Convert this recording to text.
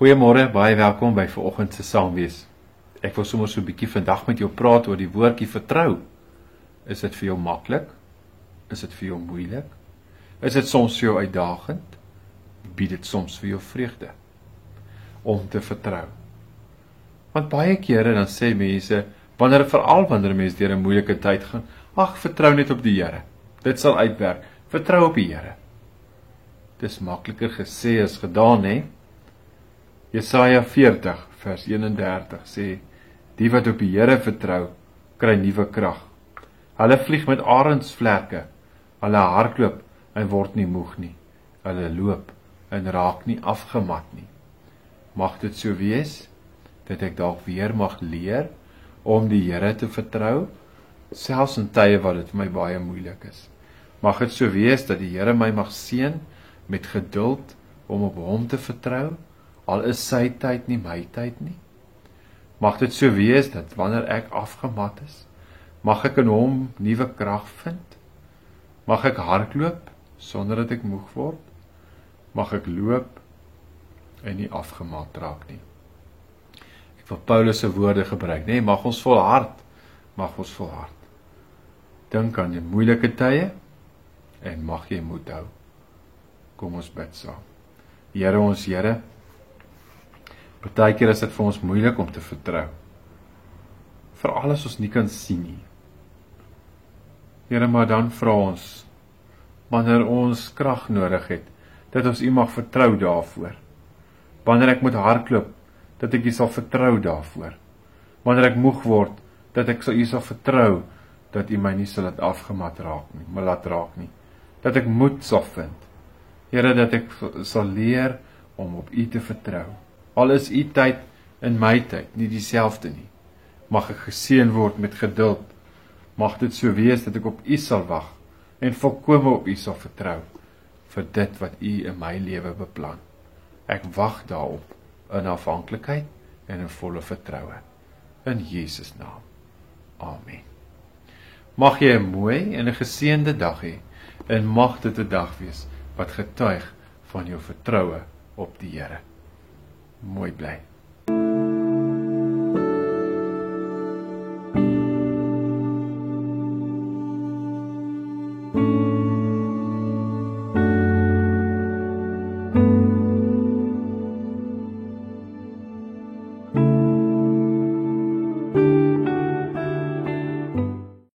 Goeiemôre, baie welkom by vanoggend se Saamwees. Ek wil sommer so 'n bietjie vandag met jou praat oor die woordjie vertrou. Is dit vir jou maklik? Is dit vir jou moeilik? Is dit soms vir jou uitdagend? Bied dit soms vir jou vreugde om te vertrou? Want baie kere dan sê mense, veral wanneer mense deur 'n moeilike tyd gaan, ag, vertrou net op die Here. Dit sal uitwerk. Vertrou op die Here. Dis makliker gesê as gedaan, hè? Jesaja 40 vers 31 sê, die wat op die Here vertrou, kry nuwe krag. Hulle vlieg met arendsvlerke, hulle hardloop en word nie moeg nie. Hulle loop en raak nie afgemat nie. Mag dit so wees, dat ek dalk weer mag leer om die Here te vertrou, selfs in tye wat dit vir my baie moeilik is. Mag dit so wees dat die Here my mag seën met geduld om op hom te vertrou, al is sy tyd nie my tyd nie. Mag dit so wees dat wanneer ek afgemat is, mag ek in hom nuwe krag vind. Mag ek hardloop sonder dat ek moeg word. Mag ek loop en nie afgemat raak nie. Ek wil Paulus se woorde gebruik, nee, mag ons volhard. Mag ons volhard. Dink aan die moeilike tye en mag jy moed hou. Kom ons bid saam. Here ons Here, partykeer is dit vir ons moeilik om te vertrou. Veral as ons nie kan sien nie. Here, maar dan vra ons, wanneer ons krag nodig het, dat ons U mag vertrou daarvoor. Wanneer ek moet hardloop, dat ek U sal vertrou daarvoor. Wanneer ek moeg word, dat ek U sal vertrou, dat U my nie sal laat afgemat raak nie, maar laat raak nie. Dat ek moed sal vind. Here, dat ek sal leer om op U te vertrou. Al is U tyd en my tyd nie dieselfde nie. Mag ek geseën word met geduld. Mag dit so wees dat ek op U sal wag en volkome op U sal vertrou vir dit wat U in my lewe beplan. Ek wag daarop in afhanklikheid en in volle vertroue. In Jesus naam. Amen. Mag jy 'n mooi en 'n geseënde dag hê en mag dit 'n dag wees wat getuig van jou vertroue op die Here. Mooi bly.